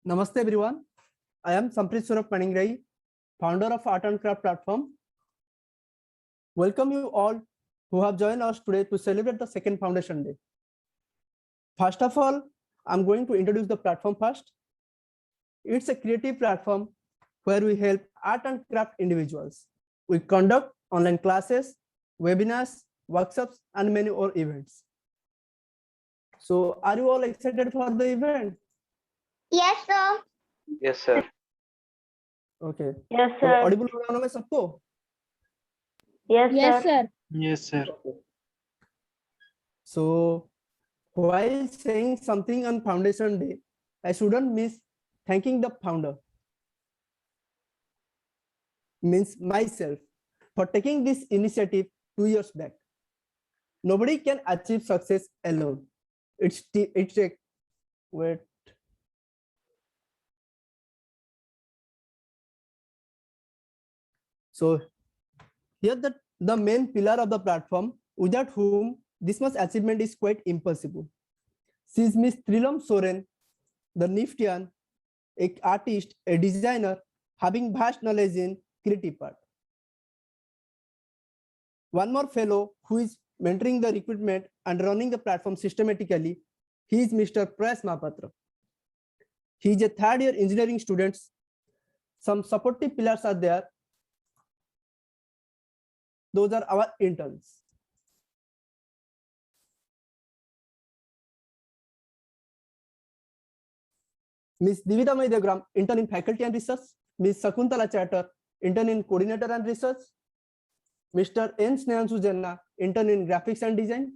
Namaste everyone. I am Samprit Surak Paningrai, founder of Art and Craft platform. Welcome you all who have joined us today to celebrate the second Foundation Day. First of all, I'm going to introduce the platform first. It's a creative platform where we help art and craft individuals. We conduct online classes, webinars, workshops, and many more events. So are you all excited for the event? Yes, sir. Yes, sir. Okay. Yes, तो sir. Audible हो रहा हूं मैं सबको? Yes, Yes, sir. sir. Yes, sir. So while saying something on Foundation Day, I shouldn't miss thanking the founder, means myself, for taking this initiative 2 years back. Nobody can achieve success alone. It's a wait. So here the main pillar of the platform, without whom this much achievement is quite impossible. She is Miss Trilam Soren, the Niftian, an artist, a designer, having vast knowledge in creative art. One more fellow who is mentoring the recruitment and running the platform systematically, he is Mr. Prayash Mahapatra. He is a third-year engineering student. Some supportive pillars are there. Those are our interns. Ms. Divita Maidegram, intern in faculty and research. Ms. Sakuntala Chatter, intern in coordinator and research. Mr. N. Snehanshu Janna, intern in graphics and design.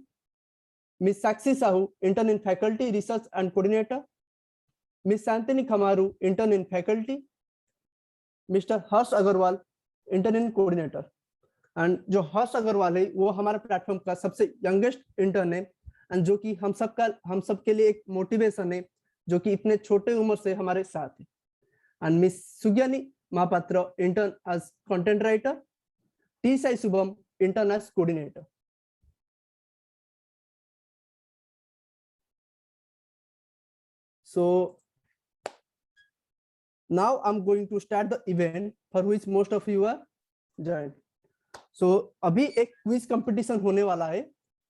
Ms. Sakshi Sahu, intern in faculty, research and coordinator. Ms. Santini Khamaru, intern in faculty. Mr. Harsh Agarwal, intern in coordinator. And जो हर्ष अग्रवाल है वो हमारे platform का सबसे youngest intern है and जो कि हम सबके लिए एक मोटिवेशन है जो कि इतने छोटे उम्र से हमारे साथ है. And miss Sugyani Mahapatra intern as content writer. T Sai Shubham intern as coordinator. So now I'm going to start the event for which most of you are joined. So अभी एक क्विज कंपटीशन होने वाला है.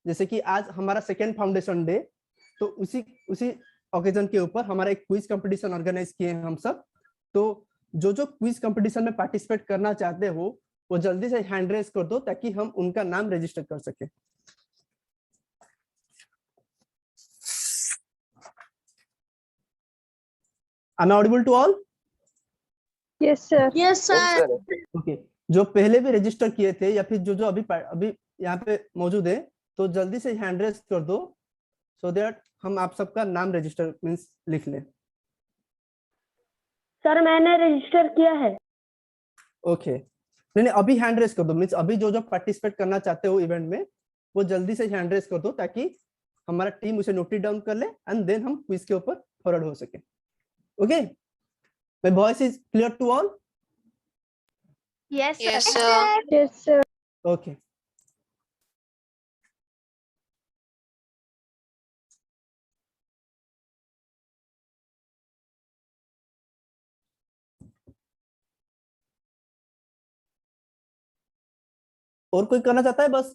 जैसे कि आज हमारा सेकेंड फाउंडेशन डे, तो उसी ओकेजन के ऊपर हमारा एक क्विज कंपटीशन ऑर्गेनाइज किए हैं हम सब. तो जो क्विज कंपटीशन में पार्टिसिपेट करना चाहते हो वो जल्दी से हैंड रेज कर दो ताकि हम उनका नाम रजिस्टर कर सके. Am I audible to all? Yes, sir. Yes, sir. Okay. जो पहले भी रजिस्टर किए थे या फिर जो अभी यहाँ पे मौजूद है तो जल्दी से हैंड रेज कर दो सो दैट हम आप सबका नाम रजिस्टर मींस लिख लें. सर मैंने रजिस्टर किया है. ओके. नहीं अभी हैंड रेज कर दो मींस अभी जो पार्टिसिपेट करना चाहते हो इवेंट में वो जल्दी से हैंड रेज कर दो ताकि हमारा टीम उसे नोट डाउन कर ले एंड देन हम क्विज के ऊपर फॉरवर्ड हो सके. Okay. My voice is clear to all? Yes, sir. Yes, sir. Yes, sir. Okay. और कोई करना चाहता है? बस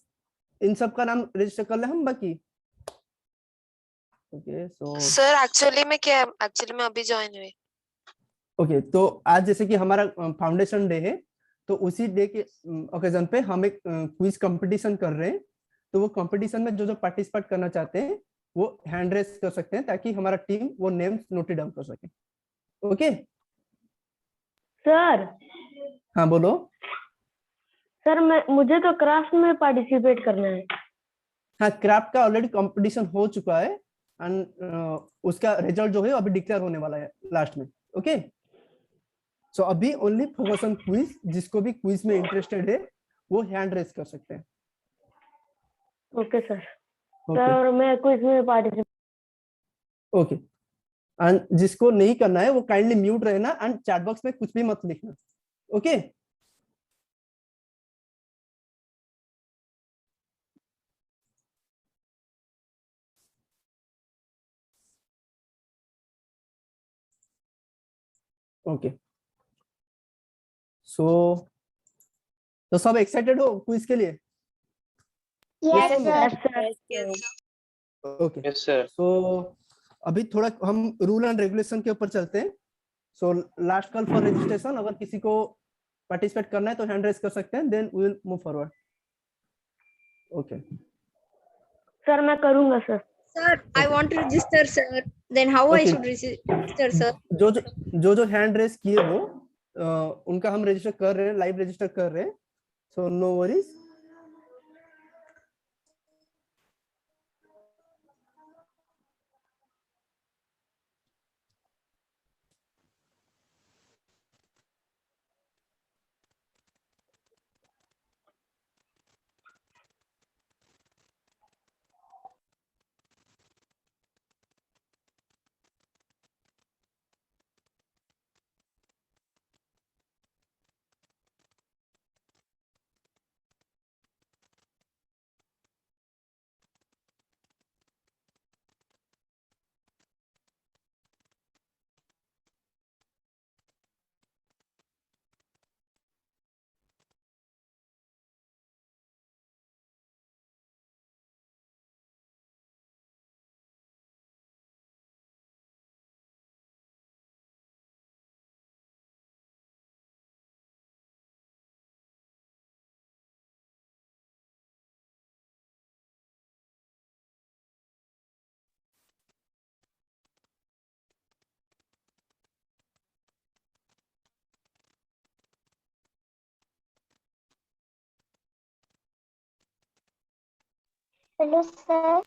इन सब का नाम रजिस्टर कर ले हम बाकी. ओके. सो सर एक्चुअली मैं अभी ज्वाइन हुई. ओके. तो आज जैसे कि हमारा फाउंडेशन डे है तो उसी डे के ओकेजन पे हम एक क्विज कंपटीशन कर रहे हैं. तो वो कंपटीशन में जो पार्टिसिपेट करना चाहते हैं वो हैंड रेज कर सकते हैं ताकि हमारा टीम वो नेम नोट डाउन कर सके. ओके. सर. हाँ बोलो. सर मुझे तो क्राफ्ट में पार्टिसिपेट करना है. हाँ क्राफ्ट का ऑलरेडी कंपटीशन हो चुका है एंड उसका रिजल्ट जो है अभी डिक्लेयर होने वाला है लास्ट में. ओके. सो अभी ओनली फोकस ऑन क्विज. जिसको भी क्विज में इंटरेस्टेड है वो हैंड रेज कर सकते हैं. Okay sir. ओके. सर मैं क्विज में पार्टिसिपेट. ओके. एंड जिसको नहीं करना है वो काइंडली म्यूट रहना एंड चैट बॉक्स में कुछ भी मत लिखना. ओके. ओके सो तो सब एक्साइटेड हो क्विज के लिए? Yes, Yes, sir. Yes sir Yes, sir. Okay Yes, sir. सो अभी थोड़ा हम रूल एंड रेगुलेशन के ऊपर चलते हैं. So last call for registration. अगर किसी को पार्टिसिपेट करना है तो हैंड रेज कर सकते हैं, then we will move forward. Okay sir मैं करूंगा sir. Sir, I want to register, sir. Then how I Okay. should register, sir? जो हैंड रेज किए हो उनका हम रजिस्टर कर रहे हैं, लाइव रजिस्टर कर रहे हैं. So no worries. Hello, sir.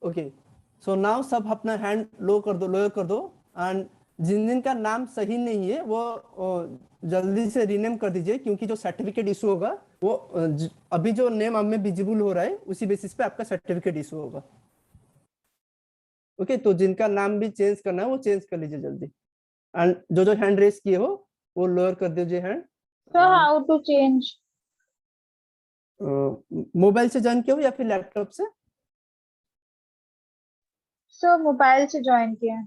Okay so now सब अपना हैंड लो कर दो, लोअर कर दो. एंड जिन जिन का नाम सही नहीं है वो जल्दी से रीनेम कर दीजिए, क्योंकि जो सर्टिफिकेट इशू होगा वो अभी जो नेम हमें विजिबल हो रहा है उसी बेसिस पे आपका सर्टिफिकेट इशू होगा. ओके तो जिनका नाम भी चेंज करना है वो चेंज कर लीजिए जल्दी. एंड जो हैंड रेस किए हो वो लोअर कर दीजिए hand. So how to change? Mobile से ज्वाइन किए हो या फिर लैपटॉप से? So मोबाइल से ज्वाइन किया.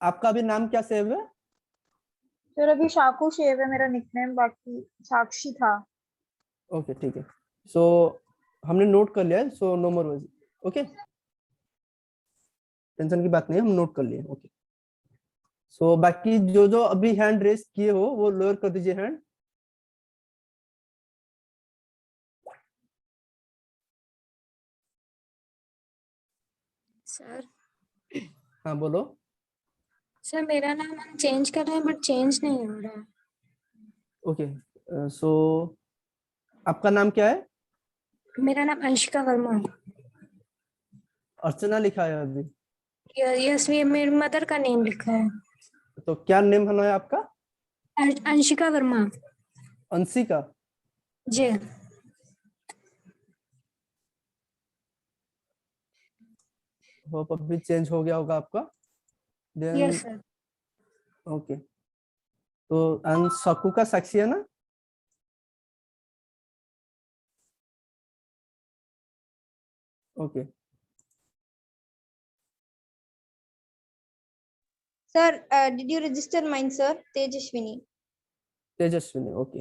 आपका अभी नाम क्या सेव है? सर अभी शाकू शेव है मेरा निकनेम, बाकी साक्षी था. ओके ठीक है. सो हमने नोट कर लिया है. सो नो मोर वरीज. ओके टेंशन की बात नहीं है, हम नोट कर लिए. ओके सो बाकी जो अभी हैंड रेस किए हो वो लोअर कर दीजिए हैंड. सर हाँ बोलो. सर मेरा नाम हम चेंज कर रहे हैं बट चेंज नहीं हो रहा है. ओके सो आपका नाम क्या है? मेरा नाम अंशिका वर्मा है. अर्चना लिखा है अभी. यस ये मेरी मदर का नेम लिखा है. तो क्या नेम है आपका? अंशिका वर्मा. अंशिका. जी होप अभी चेंज हो गया होगा आपका. Then yes sir. ओके तो सकू का साक्षी है ना? Okay Sir, did you register mine, sir? Tejashwini. Tejaswini. Okay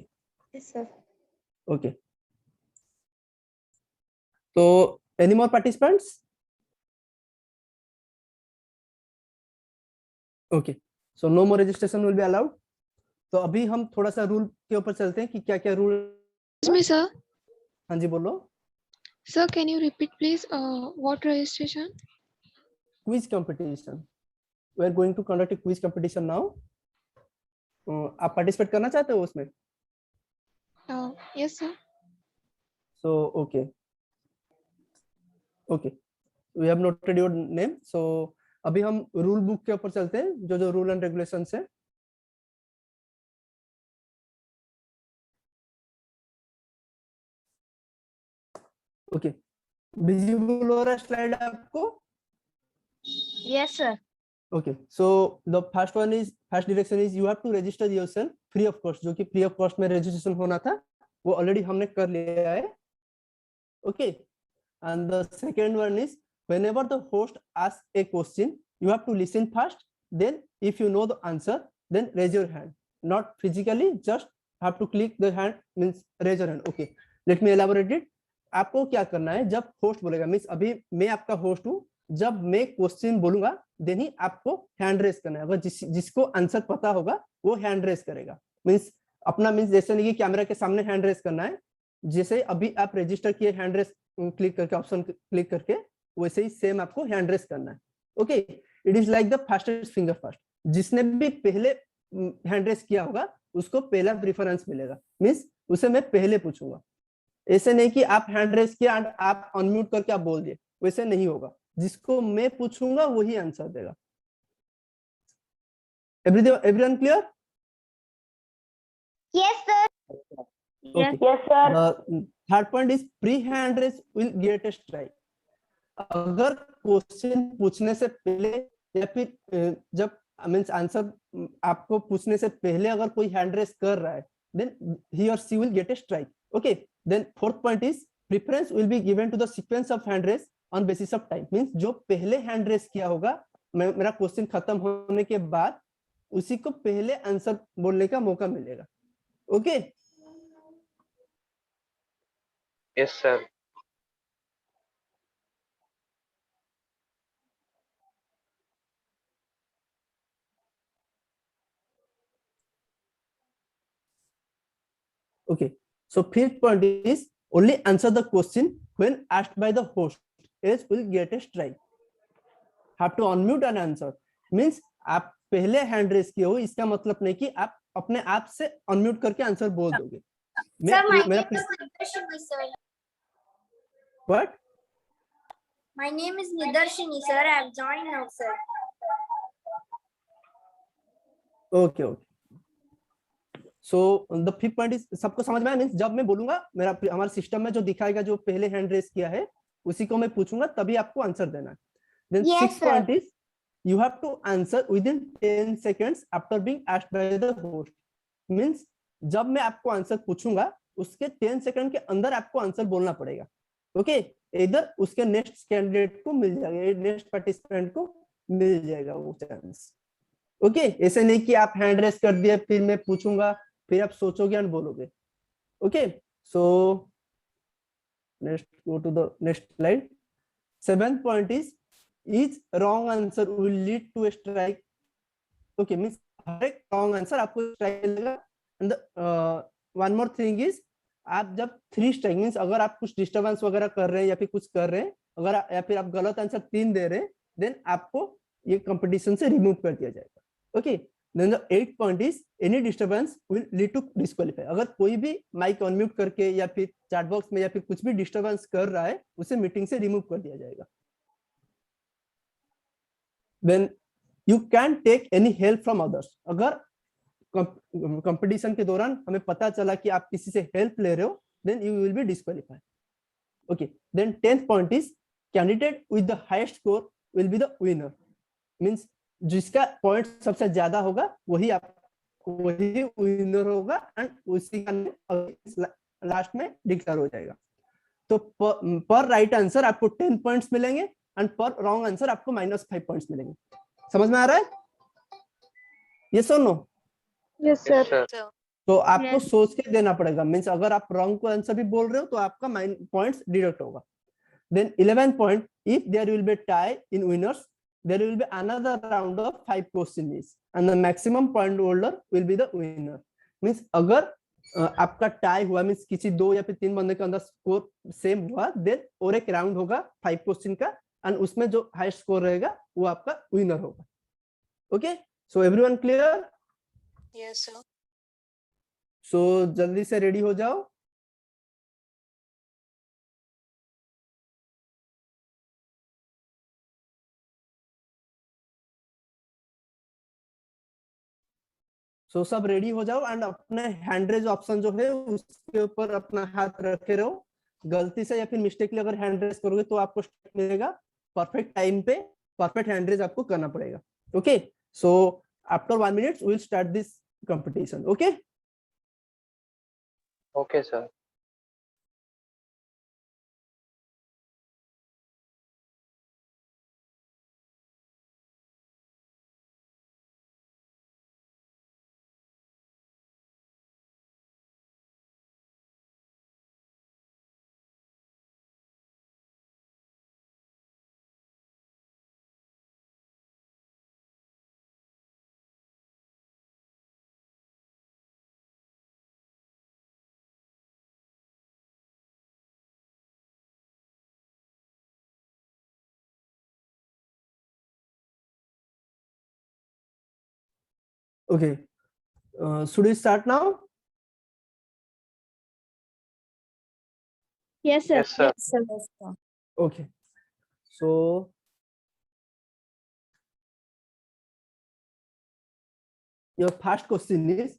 Yes, sir. Okay तो any more participants? Okay so no more registration will be allowed. तो अभी हम थोड़ा सा रूल के ऊपर चलते हैं कि क्या क्या रूल. Excuse me, sir. हाँ जी बोलो. Sir, can you repeat, please? What registration? Quiz competition. We are going to conduct a quiz competition now. आप पार्टिसिपेट करना चाहते हो उसमें? Yes, sir. So okay okay we have noted your name. So अभी हम rule book के ऊपर चलते हैं, जो रूल एंड रेगुलेशंस है. ओके विजिबल हो रहा है स्लाइड आपको? Yes, sir. Okay, so the first direction is you have to register yourself free of cost, जो कि फ्री ऑफ कॉस्ट में रजिस्ट्रेशन होना था वो ऑलरेडी हमने कर लिया है. Okay, and the second one is whenever the host asks a question, you have to listen first, then if you know the answer, then raise your hand. Not physically, just have to click the hand, means raise your hand. Okay, let me elaborate it. आपको क्या करना है, जब host बोलेगा, means अभी मैं आपका host हूँ, जब मैं क्वेश्चन बोलूंगा देन ही आपको हैंड रेस करना है. अगर जिसको आंसर पता होगा वो हैंड रेस करेगा. मीन्स अपना, मीन्स जैसे नहीं कि कैमरा के सामने हैंड रेस करना है, जैसे अभी आप रजिस्टर किए हैंड रेस क्लिक करके, ऑप्शन क्लिक करके, वैसे ही सेम आपको हैंड रेस करना है. Okay, it is like the fastest finger first. जिसने भी पहले हैंड रेस किया होगा उसको पहला प्रेफरेंस मिलेगा, मींस उसे मैं पहले पूछूंगा. ऐसे नहीं कि आप हैंड रेस किया एंड आप अनम्यूट करके आप बोल दिए, वैसे नहीं होगा. जिसको मैं पूछूंगा वही आंसर देगा. Everyone clear? Yes, sir. Okay. Yes, sir. Third point is pre hand raise will get a strike. अगर क्वेश्चन पूछने से पहले या फिर जब मींस आंसर आपको पूछने से पहले अगर कोई हैंड रेस कर रहा है, then he or she will get a strike. Okay, then fourth point is preference will be given to the sequence of hand raise on basis of time. Means जो पहले हैंड रेस किया होगा, मेरा question खत्म होने के बाद उसी को पहले आंसर बोलने का मौका मिलेगा. Okay, yes sir. okay. So fifth point is only answer the question when asked by the host, else will get a strike. Have to unmute and answer. Means आप पहले हैंड रेस किए हो, इसका मतलब नहीं कि आप अपने आप से अनम्यूट करके आंसर बोल दोगे. Sir, my name is Nidarshini, sir. What? My name is Nidarshini, sir. I have joined now, sir. Okay, okay. So the fifth point is, सबको समझ में आया? मींस जब मैं बोलूंगा, मेरा हमारे सिस्टम में जो दिखाएगा जो पहले हैंड रेस किया है उसी को मैं पूछूंगा, तभी आपको आंसर देना है. Then Yes, sixth sir. point is you have to answer within 10 seconds after being asked by the host. Means जब मैं आपको आंसर पूछूंगा उसके 10 सेकंड के अंदर आपको आंसर बोलना पड़ेगा. ओके, इधर उसके नेक्स्ट कैंडिडेट को मिल जाएगा, नेक्स्ट पार्टिसिपेंट को मिल जाएगा वो चांस. ओके, ऐसे नहीं कि आप हैंड रेस कर दिए फिर मैं पूछूंगा फिर आप सोचोगे और बोलोगे. Okay, so next go to the next slide. Seventh point is each wrong answer will lead to a strike. Okay, means हर एक wrong answer आपको strike मिलेगा. And one more thing is, आप जब 3 strike means अगर आप कुछ disturbance वगैरह कर रहे हैं या फिर कुछ कर रहे हैं, अगर या फिर आप गलत आंसर 3 दे रहे हैं, देन आपको ये कंपटीशन से रिमूव कर दिया जाएगा. Okay, then the 8th point is any disturbance will lead to disqualify. अगर कोई भी माइक अनम्यूट करके या फिर चैट बॉक्स में या फिर कुछ भी डिस्टर्बेंस कर रहा है, उसे मीटिंग से रिमूव कर दिया जाएगा. Then you can take any help from others. अगर कंपटीशन के दौरान हमें पता चला कि आप किसी से हेल्प ले रहे हो, then you will be disqualified. Okay. Then 10th point is candidate with the highest score will be the winner. Means जिसका पॉइंट सबसे ज्यादा होगा वही विनर होगा एंड उसी का लास्ट में डिक्लेयर हो जाएगा. तो पर राइट आंसर आपको 10 पॉइंट्स मिलेंगे एंड पर रॉन्ग आंसर आपको -5 पॉइंट्स मिलेंगे. समझ में आ रहा है? यस और नो? Yes sir. So, तो आपको सोच के देना पड़ेगा. मींस अगर आप रॉन्ग को आंसर भी बोल रहे हो तो आपका पॉइंट्स डिडक्ट होगा. Then 11th point, if there will be tie in winners there will be another round of 5 questions and the maximum point holder will be the winner. Means अगर आपका टाई हुआ, मींस किसी 2 या फिर 3 बंदे के अंदर स्कोर सेम हुआ, देन और एक राउंड होगा 5 क्वेश्चन का एंड उसमें जो हाईएस्ट स्कोर रहेगा वो आपका विनर होगा. Okay, so everyone clear? yes, sir. सो जल्दी से रेडी हो जाओ. सो सब रेडी हो जाओ एंड अपने हैंड रेज ऑप्शन जो है उसके ऊपर अपना हाथ रखे रहो. गलती से या फिर मिस्टेकली अगर हैंड रेज करोगे तो आपको स्ट्राइक मिलेगा. परफेक्ट टाइम पे परफेक्ट हैंड रेज आपको करना पड़ेगा. Okay, so after 1 minute we will start this competition. Okay. Okay, sir. Okay. Should we start now? Yes, sir. Yes, sir. sir. Okay. So your first question is,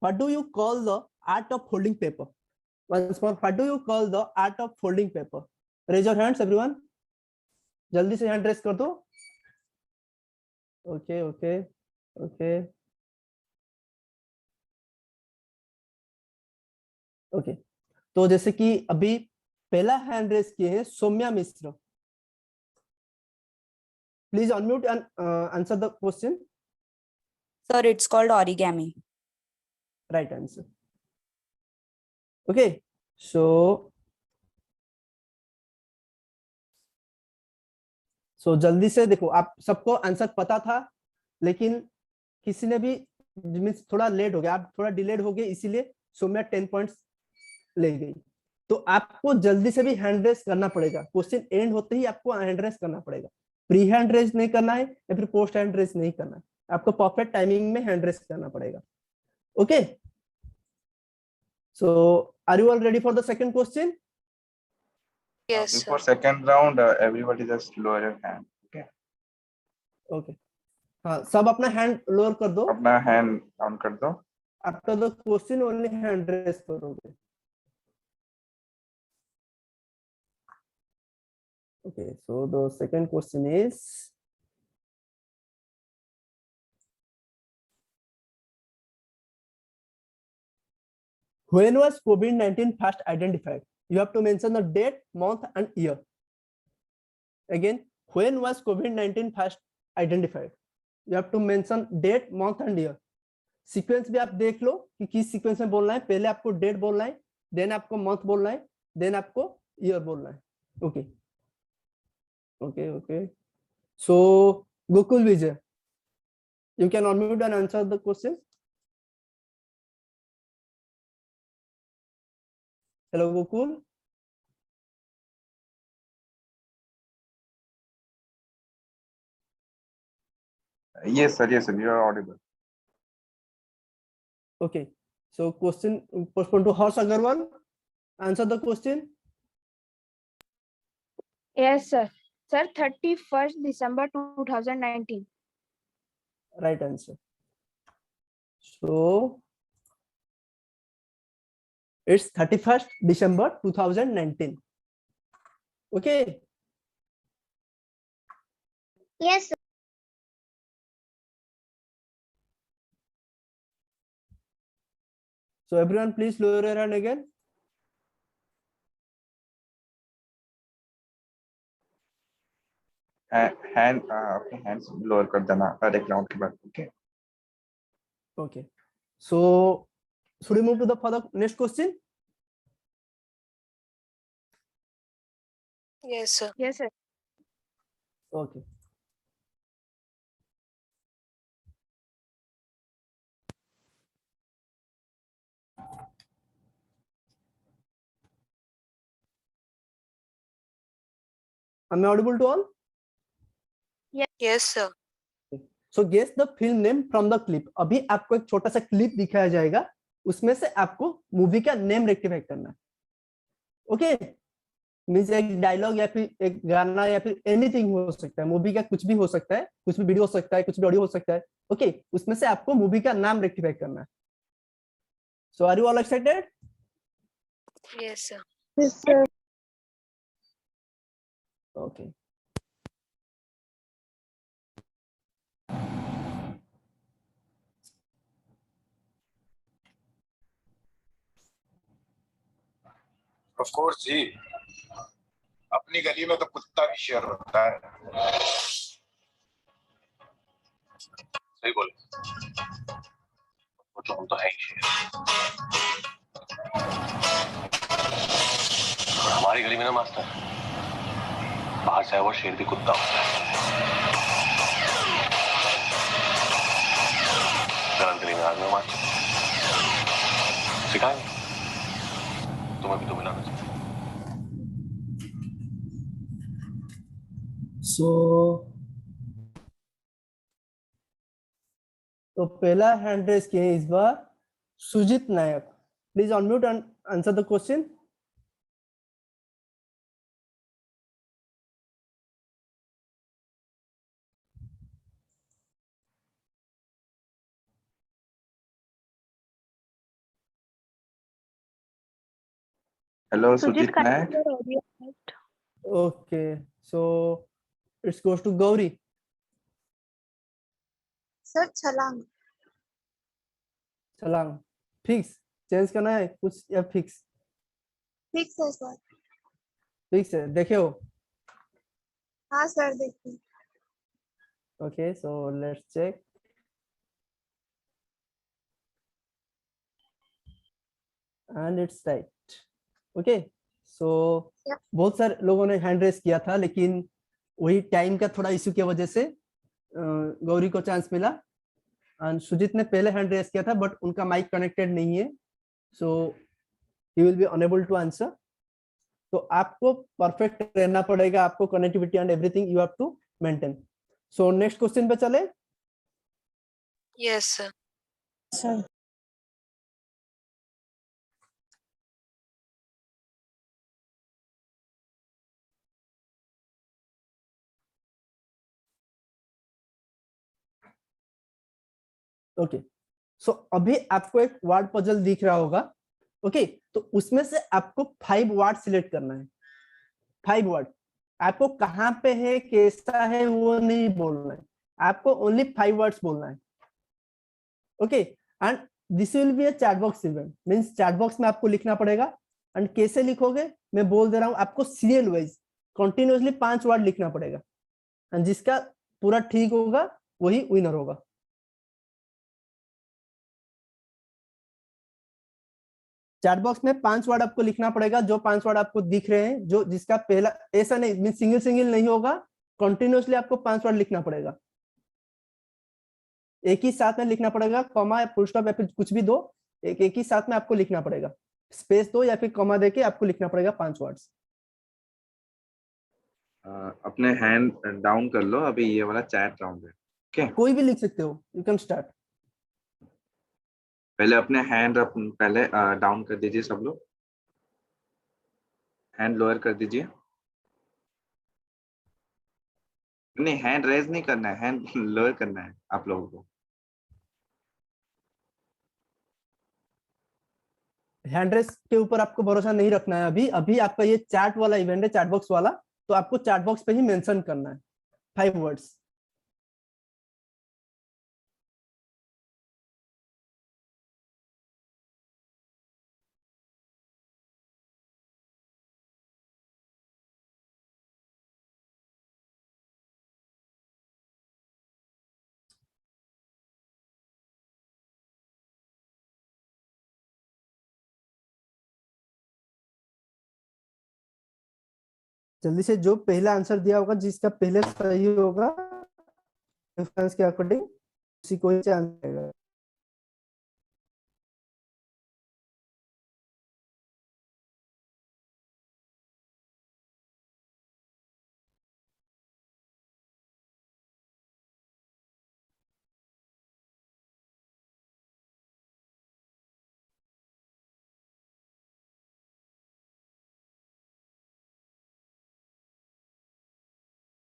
what do you call the art of folding paper? Once more, what do you call the art of folding paper? Raise your hands, everyone. जल्दी से hand raise कर दो. Okay, okay, okay. Okay. तो जैसे कि अभी पहला hand raise किए हैं सौम्या मिश्र. Please unmute and answer the question. Sir, it's called origami. Right answer. Okay. So जल्दी से देखो, आप सबको आंसर पता था, लेकिन किसी ने भी मींस थोड़ा लेट हो गया, आप थोड़ा डिलेड हो गए, इसीलिए सौम्या 10 पॉइंट्स ले गई. तो आपको जल्दी से भी हैंड रेस करना पड़ेगा. क्वेश्चन एंड होते ही आपको हैंड रेस करना पड़ेगा. प्री हैंड रेस नहीं करना है या फिर पोस्ट हैंड रेस नहीं करना है. आपको परफेक्ट टाइमिंग में हैंड रेस करना पड़ेगा. Okay. So are you all ready for the second question? Yes, sir. Before second round, everybody just lower your hand. Okay. Okay. हाँ, सब अपना हैंड लोअर कर दो. अपना hand down कर दो. After the question only hand raise करोगे. Okay, so the second question is, when was COVID-19 first identified? You have to mention the date, month and year. Again, when was COVID-19 first identified? You have to mention date, month and year. Sequence भी आप देख लो कि किस sequence में बोलना है. पहले आपको डेट बोलना है, देन आपको मंथ बोलना है, देन आपको ईयर बोलना है. Okay. Okay, okay. So Gokul Vijay, you can unmute and answer the question. Hello, Gokul. Yes, sir. Yes, sir. You are audible. Okay. So question postponed to Harsh Agarwal. Answer the question. Yes, sir. Sir, 31st December 2019. Right answer. So it's 31st December 2019. Okay. Yes, sir. So everyone, please lower your hand again. Hand, अपने hands lower कर देना हर एक round के बाद. Okay. Okay. So should we move to the further next question? Yes, sir. Yes, sir. Okay. Am I audible to all? Yes, sir. So guess the film name from the clip. अभी आपको एक छोटा सा clip दिखाया जाएगा, उसमें से आपको मूवी का नेम रेक्टिफाई करना है. ओके. मींस एक डायलॉग या फिर एक गाना या फिर एनीथिंग हो सकता है, मूवी का कुछ भी हो सकता है, कुछ भी वीडियो हो सकता है, कुछ भी ऑडियो हो सकता है. ओके. उसमें से आपको मूवी का नाम रेक्टिफाई करना है. So are you all excited? Yes, sir. Yes, sir. Okay. Of course जी, अपनी गली में तो कुत्ता भी शेर होता है। सही बोले, वो तो हम तो है ही शेर। और हमारी गली में ना मास्टर, बाहर से आया वो शेर भी कुत्ता होता है। गलत गली में आ गए मास्टर, सिखाएंगे तुम्हें भी तो मिलाना चाहिए। तो पहला हैंड रेस किए इस बार Sujit Nayak. Please unmute and answer the question. Hello, Sujit Sujit Nayak. Okay, so it goes to Gauri. Sir छलांग। छलांग फिक्स चेंज करना है कुछ या फिक्स? फिक्स है सर। फिक्स है, देखे हो? हाँ सर देखिए। Okay, so let's check. And it's right. Okay, so Yep. बहुत सारे लोगों ने हैंड रेस किया था, लेकिन वही टाइम का थोड़ा इशू की वजह से गौरी को चांस मिला। एंड सुजीत ने पहले हैंड रेस किया था, बट उनका माइक कनेक्टेड नहीं है, so he will be unable to answer. तो आपको परफेक्ट रहना पड़ेगा, आपको connectivity and everything you have to maintain. So next question पे चले। Yes, sir. Sir okay, so अभी आपको एक वर्ड पजल दिख रहा होगा। ओके, तो उसमें से आपको 5 वर्ड सिलेक्ट करना है। 5 वर्ड आपको कहां पे है, कैसा है, वो नहीं बोलना है, आपको ओनली 5 वर्ड्स बोलना है। Okay, and this will be a chat box event, means chat box में आपको लिखना पड़ेगा। एंड कैसे लिखोगे मैं बोल दे रहा हूं, आपको सीरियल वाइज कंटिन्यूअसली 5 वर्ड लिखना पड़ेगा, एंड जिसका पूरा ठीक होगा वही विनर होगा। चैट बॉक्स में 5 वर्ड आपको लिखना पड़ेगा, जो 5 वर्ड आपको दिख रहे हैं, जो जिसका पहला, ऐसा नहीं सिंगल सिंगल नहीं होगा, कंटिन्यूअसली आपको 5 वर्ड लिखना पड़ेगा। एक ही साथ में लिखना पड़ेगा, कॉमा या फुल स्टॉप या फिर कुछ भी दो, एक ही साथ में आपको लिखना पड़ेगा। स्पेस दो या फिर कॉमा देके आपको लिखना पड़ेगा 5 वर्ड्स। अपने हैंड डाउन कर लो, अभी ये वाला चैट राउंड है। ओके, कोई भी लिख सकते हो, यू कैन स्टार्ट। पहले अपने हैंड पहले डाउन कर दीजिए सब लोग, हैंड लोअर कर दीजिए। नहीं, हैंड रेज नहीं करना है, हैंड लोअर करना है आप लोगों को। हैंड रेस के ऊपर आपको भरोसा नहीं रखना है अभी। अभी आपका ये चैट वाला इवेंट है, चैट बॉक्स वाला, तो आपको चैट बॉक्स पे ही मेंशन करना है 5 वर्ड्स। जल्दी से जो पहला आंसर दिया होगा, जिसका पहले सही होगा रेफरेंस के अकॉर्डिंग, उसी को ही चांस देगा।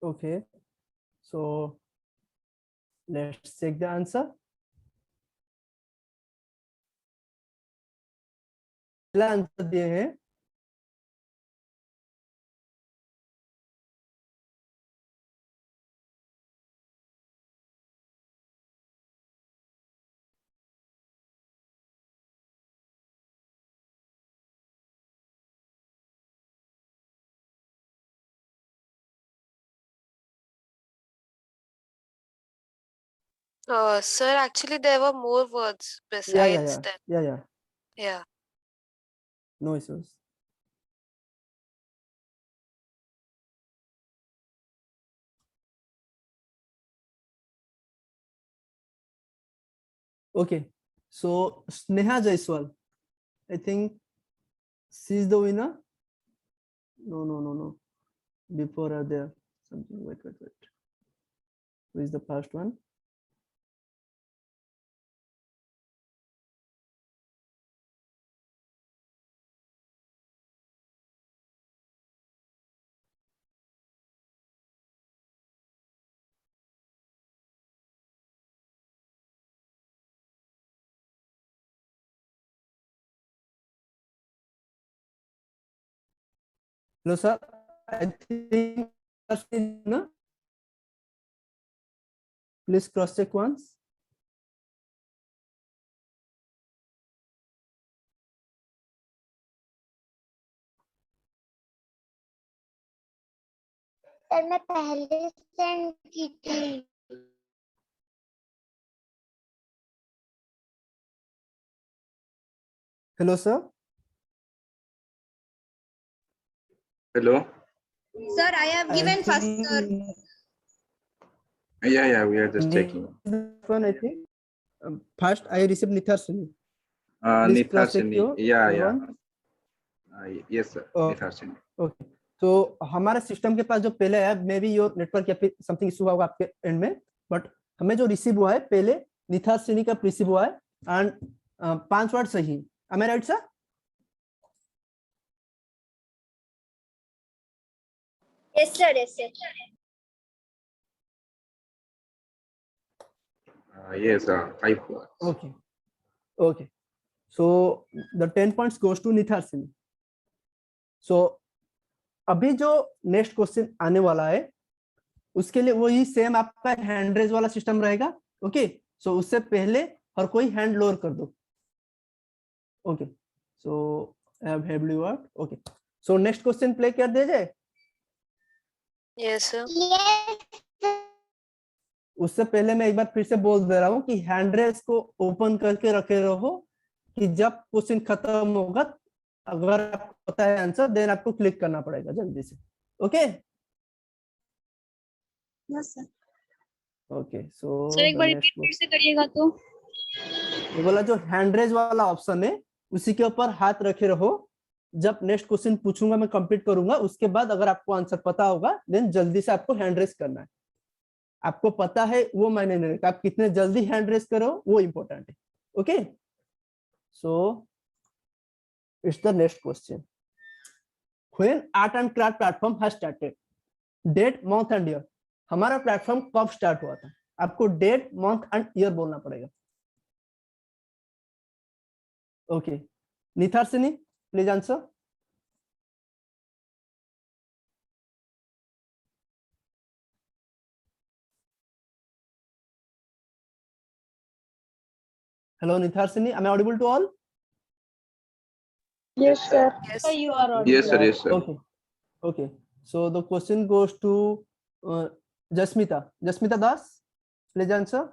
Okay, so let's check the answer. पहला आंसर दिए हैं Sir, actually there were more words Yeah, besides that. yeah. Yeah. No issues. Okay, so Sneha Jaiswal, I think she's the winner. No. Before her there, something. Wait. Who is the first one? No, sir. I think no. Please cross check once. Sir मैं पहले send की थी. Hello, sir. Hello. Sir, I have given first, sir. Yeah, we are just checking. One, I think. First, I received Nithar Suni. Please Nithar cross check Sini. your Yeah. one. Yes, sir. Oh. Nithar Sini. Okay, तो हमारे system के पास जो पहले है, may be your network या फिर something issue होगा आपके एंड में, बट हमें जो रिसीव हुआ है पहले निथार सिनी का रिसीव हुआ है एंड 5 वर्ड सही. Am I right, sir? Yes, sir. Yes, 5 words. Okay. So the 10 points goes to Nithar Sini. So अभी जो नेक्स्ट क्वेश्चन आने वाला है उसके लिए वही सेम आपका हैंड रेज वाला सिस्टम रहेगा. ओके, सो उससे पहले हर कोई हैंड लोअर कर दो. Okay, so I have helped you out. Okay, so next question play कर दे जाए. Yes, sir. उससे पहले मैं एक बार फिर से बोल दे रहा हूँ कि हैंड रेज को ओपन करके रखे रहो कि जब क्वेश्चन खत्म होगा अगर आपको पता है आंसर देन आपको क्लिक करना पड़ेगा जल्दी से. Okay. Yes, sir. Okay, so sir एक बार रिपीट फिर से करिएगा तो. ये वाला जो हैंड रेज वाला ऑप्शन है उसी के ऊपर हाथ रखे रहो. जब नेक्स्ट क्वेश्चन पूछूंगा मैं कंप्लीट करूंगा, उसके बाद अगर आपको आंसर पता होगा देन जल्दी से आपको हैंड रेज करना है. आपको पता है वो मायने नहीं रखता, आप कितने जल्दी हैंड रेज करो वो इंपॉर्टेंट है. Okay, so it's the next question. When art and craft platform has started, date month and year. हमारा प्लेटफॉर्म कब स्टार्ट हुआ था? आपको डेट मंथ एंड ईयर बोलना पड़ेगा. ओके, निथार सिनी please answer. Hello, Nithar Sini. Am I audible to all? Yes, sir. Yes. Sir, you are audible. Yes, sir. Okay. So the question goes to Jasmita. Jasmita Das, please answer.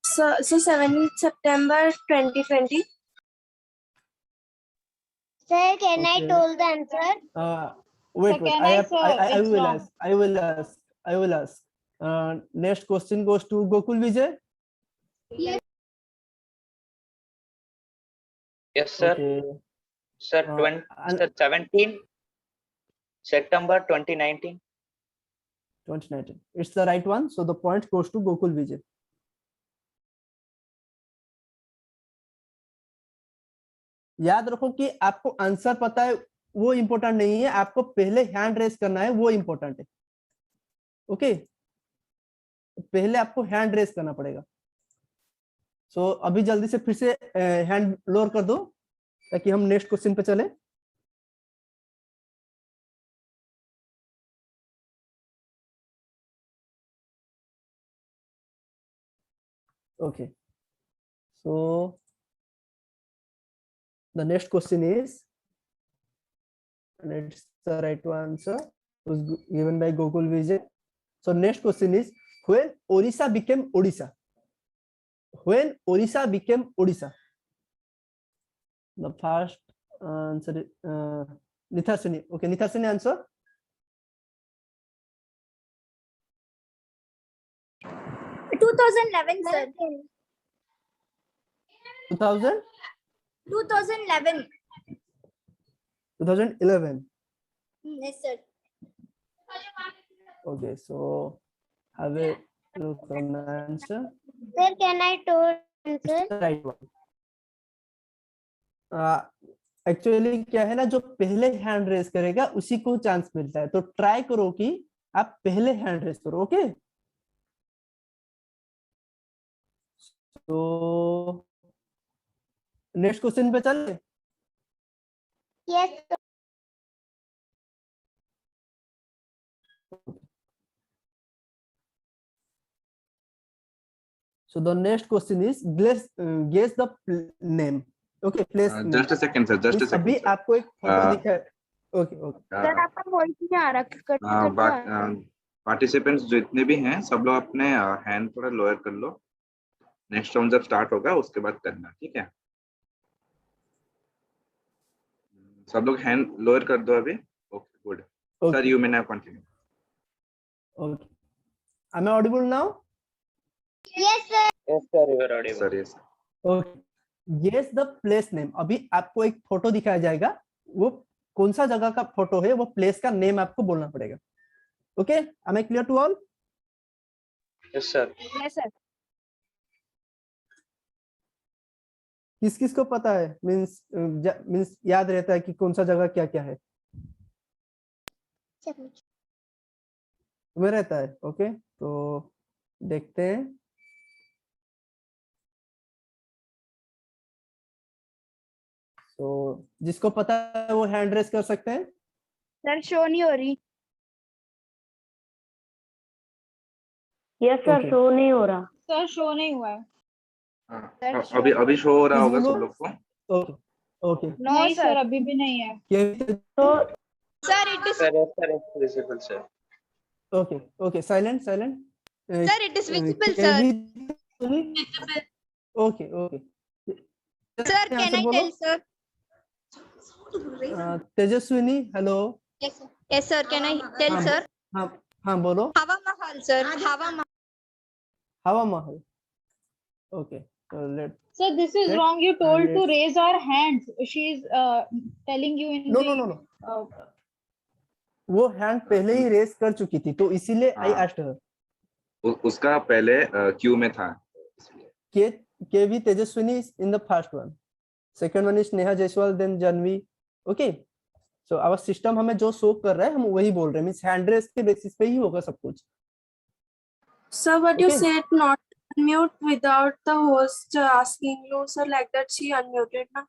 So 17th September 2020. Sir, can Okay. I told the answer? Wait. Second I it's will wrong. ask. I will ask. Next question goes to Gokul Vijay. Yes, sir. Okay. Sir, And- sir, 17 September 2019. 2019. It's the right one. So the point goes to Gokul Vijay. याद रखो कि आपको answer पता है वो important नहीं है, आपको पहले हैंड रेज करना है वो इंपॉर्टेंट है. ओके, पहले आपको हैंड रेज करना पड़ेगा. सो अभी जल्दी से फिर से हैंड लोअर कर दो ताकि हम नेक्स्ट क्वेश्चन पे चले. Okay, so the next question is, and it's the right answer was given by Gokul Vijay. So next question is, when Orissa became Odisha? when Orissa became Odisha? The first answer is Nithasini. Okay, Nithasini answer. 2011, sir. 2000? 2011. 2011. Yes, sir. Okay, so have a look on the answer. Sir, can I tell answer? Right one. Actually क्या है ना, जो पहले hand raise करेगा उसी को chance मिलता है, तो ट्राई करो कि आप पहले हैंड रेस करो. ओके, तो नेक्स्ट क्वेश्चन पे चले. Yes, sir. So the next question is guess the name. Okay, place name. Just a second, sir. Just a second. अभी sir. आपको एक फोटो दिखा है. Okay okay. सर आपका वॉइस नहीं आ रहा, कट कट आ रहा है। पार्टिसिपेंट्स जितने भी हैं सब लोग अपने हैंड थोड़ा लोअर कर लो. नेक्स्ट राउंड जब स्टार्ट होगा उसके बाद करना, ठीक है? सब लोग हैंड लोअर कर दो अभी. Okay, good. Sir, you may now continue. Okay. Am I audible now? Yes, sir. Yes, sir. You are audible. Sir, yes. Okay. Guess the place name. अभी आपको एक फोटो दिखाया जाएगा, वो कौन सा जगह का फोटो है, वो प्लेस का नेम आपको बोलना पड़ेगा. Okay, am I clear to all? Yes, sir. Yes sir. किस किस को पता है, मीन्स याद रहता है कि कौन सा जगह क्या क्या है? तुम्हें रहता है. ओके, तो देखते हैं. तो जिसको पता है वो हैंड रेस कर सकते हैं. सर शो नहीं हो रही। Yes sir, Okay. शो नहीं हो रहा। सर शो नहीं हुआ है। अभी शो हो रहा होगा किसी सब लोग को. Okay okay. नहीं सर, अभी भी नहीं है। तो Sir, it is. Sir, yes, sir. It's visible, sir. Okay okay. Silent silent. Sir, it is visible, sir. Okay okay. Sir, can I tell, sir? Tejaswini, hello. Yes, sir. Yes, sir. Can I tell, sir? हाँ हाँ बोलो. Hava Mahal, sir. Hava Mahal. हवा महल. Okay, so let. Sir, this is Let's- wrong. You told to let's- raise our hands. She's telling you in no the. No no no. वो hand पहले ही race कर चुकी थी, तो इसीलिए I हाँ. Asked her. उसका पहले क्यू में था. KV Tejaswini in the first one, second one is Neha Jaiswal, then Janvi. Okay, so our system हमें जो शो कर रहा है हम वही बोल रहे हैं, मींस हैंड रेस के बेसिस पे ही होगा सब कुछ. Sir, what you Okay. said not unmute without the host asking you, sir, like that she unmuted na?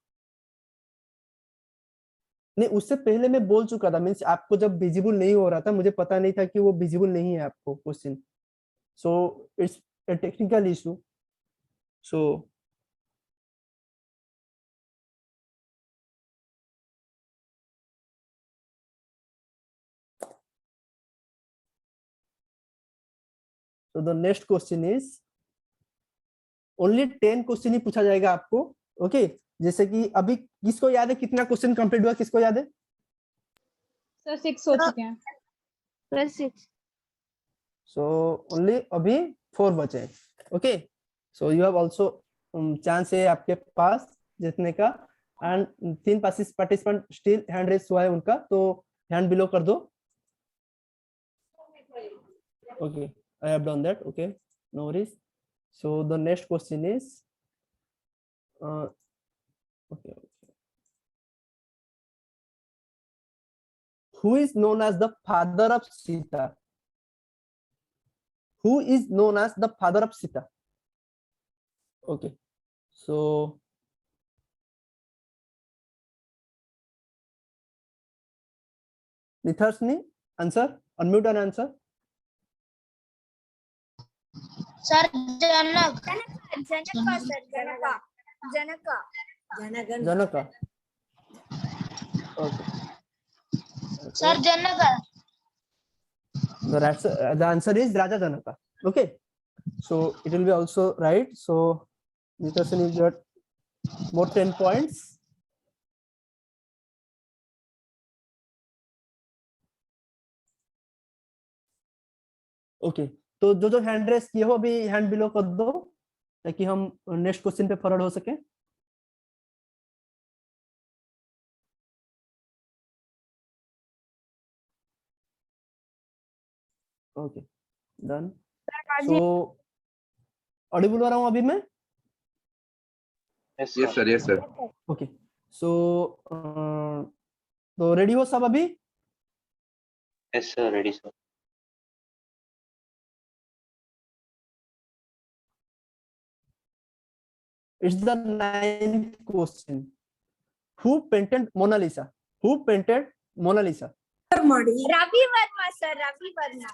नहीं, उससे पहले मैं बोल चुका था, मींस आपको जब विजिबल नहीं हो रहा था, मुझे पता नहीं था कि वो विजिबल नहीं है आपको question, so it's a technical issue. So So the next question is only 10 question ही पूछा जाएगा आपको. ओके, जैसे कि अभी किसको याद है कितना क्वेश्चन कंप्लीट हुआ, किसको याद है? सर 6 हो चुके हैं। Sir, 6. सो ओनली अभी 4 बचे हैं. Okay, so you have also chance है आपके पास जीतने का. And 3 participant still hand raise हुआ है उनका, तो हैंड बिलो कर दो. Okay, I have done that. Okay, no worries. So the next question is, okay. Who is known as the father of Sita? Who is known as the father of Sita? Okay, so Nithasini, answer. Unmute and answer. Sir, Janaka. Janaka, sir. Janaka. Janaka. Janaka. Okay. Sir, Janaka. The answer is Raja Janaka. Okay, so it will be also right. So Nitarshini got more 10 points. Okay तो जो जो hand raise किए हो अभी hand below कर दो ताकि हम नेक्स्ट क्वेश्चन पे फॉरवर्ड हो सके. Okay done. सो ऑडिबल हो रहा हूँ अभी मैं. Yes, yes sir, yes sir. Okay सो तो रेडी हो सब अभी. Yes, sir. Ready, sir. It's the 9th question. Who painted Mona Lisa? Who painted Mona Lisa? Ravi Verma, sir. Ravi Verma.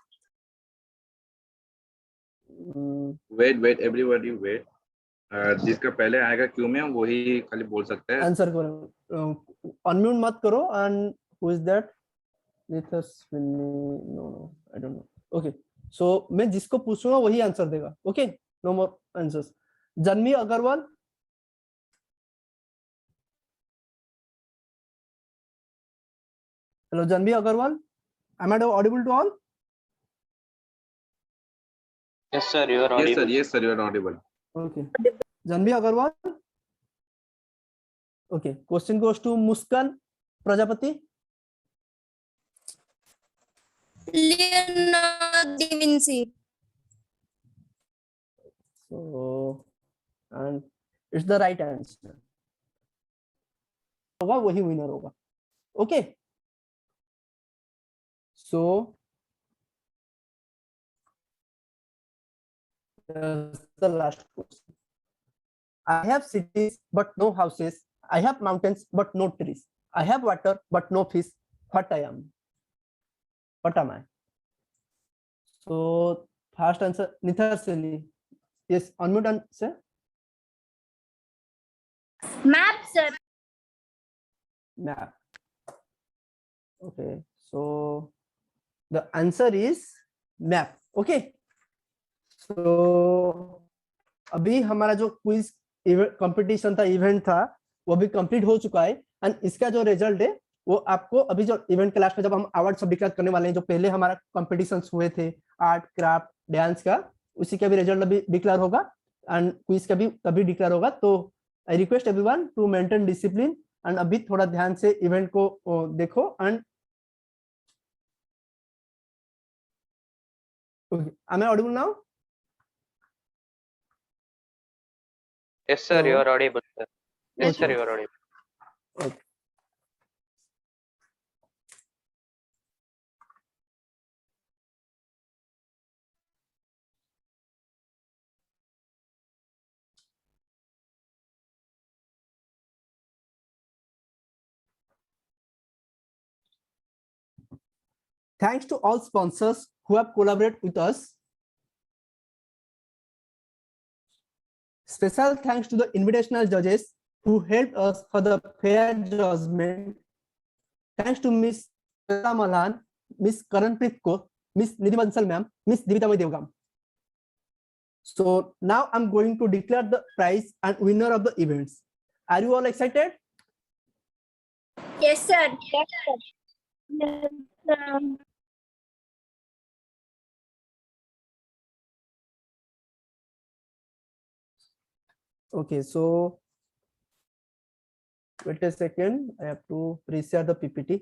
Wait everybody wait. जिसका पहले आएगा Q में वही खाली बोल सकता है. आंसर करो. अनम्यूट मत करो. And who is that? Nitaswini. No I don't know. Okay so मैं जिसको पूछूंगा वही आंसर देगा. Okay no more answers. Janvi Agarwal. Hello Janvi Agarwal. Am I audible to all? Yes, sir. You are yes audible. Sir, yes sir, you are audible. Okay. Janvi Agarwal. Okay. Question goes to Muskan Prajapati. Leonardo da Vinci. So and it's the right answer. होगा वही winner होगा. Okay. So the last question. I have cities but no houses. I have mountains but no trees. I have water but no fish. What I am? What am I? So first answer Nitarshini. Yes, unmute and say. Map, sir. Map. Okay, so the answer is map. Okay, so अभी हमारा जो quiz competition था, event था, वो अभी complete हो चुका है. एंड इसका जो रिजल्ट है वो आपको अभी जो इवेंट क्लास में जब हम अवार्ड सब डिक्लेयर करने वाले हैं, जो पहले हमारा कंपटीशंस हुए थे आर्ट क्राफ्ट डांस का, उसी का भी रिजल्ट अभी डिक्लेयर होगा एंड क्विज का भी तभी डिक्लेयर होगा. तो I request everyone to maintain discipline and अभी थोड़ा ध्यान से इवेंट को देखो. And am I audible now? Yes, sir. You Hello? are audible, sir. Yes, sir. Okay. You are audible. Okay. Thanks to all sponsors who have collaborated with us. Special thanks to the invitational judges who helped us for the fair judgment. Thanks to Miss Shweta Malan, Miss Karanpreet Kaur, Miss Nidhi Bansal ma'am, Miss Divitamai Devgam. So now I'm going to declare the prize and winner of the events. Are you all excited? Yes, sir. Yes, sir. Okay, so wait a second. I have to reshare the PPT.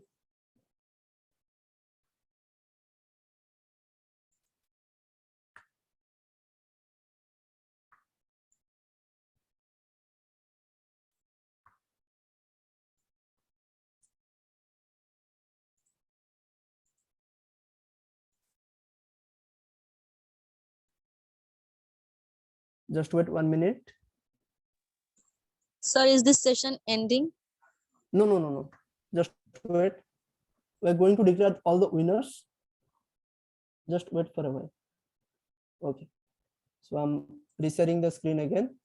Just wait 1 minute. Sir, is this session ending? No. Just wait. We're going to declare all the winners. Just wait for a while. Okay. So I'm resharing the screen again.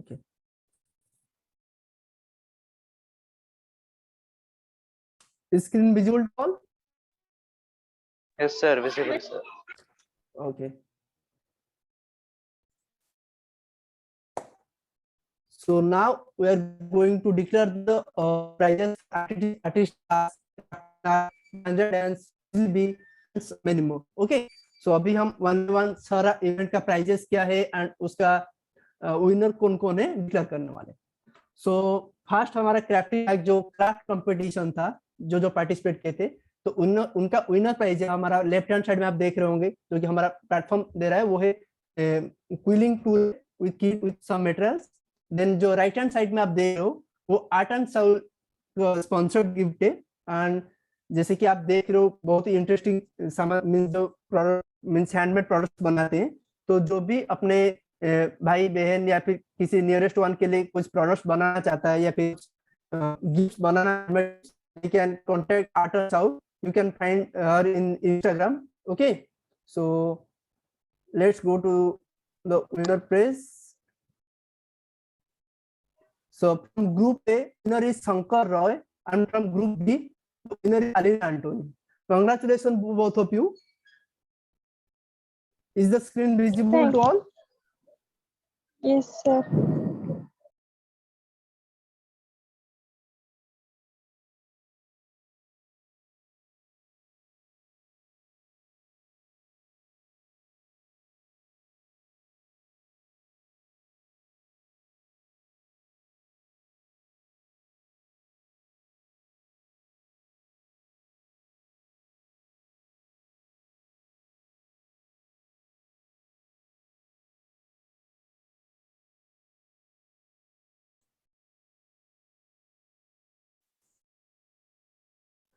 Okay. Is screen visible to all? Yes, sir. Visible, sir. Okay. So now we are going to declare the prizes artist dance many more. Okay. So अभी हम one सारा event का prices क्या है and उसका winner कौन कौन है डिक्लेयर करने वाले. सो फर्स्ट हमारा क्राफ्टिंग जो क्राफ्ट कंपटीशन था, जो पार्टिसिपेट किए थे, तो उनका विनर प्राइज है हमारा लेफ्ट हैंड साइड में आप देख रहे होंगे, जो कि हमारा प्लेटफॉर्म दे रहा है वो है quilling tool with some materials. Then जो राइट हैंड साइड में आप देख रहे हो वो art and soul sponsored gift है. एंड जैसे कि आप देख रहे हो बहुत ही इंटरेस्टिंग सामान मींस जो प्रोडक्ट मींस हैंडमेड प्रोडक्ट्स बनाते हैं, तो जो भी अपने भाई बहन या फिर किसी नियरेस्ट वन के लिए कुछ प्रोडक्ट्स बनाना चाहता है या फिर gift banana, you can contact Art and Sound. You can find her in Instagram. Okay, so let's go to the winner prize. So from group A, winner is Shankar Roy, and from group B, winner is Alina Antony. Congratulations, both of you. Is the screen visible to all? Yes, sir.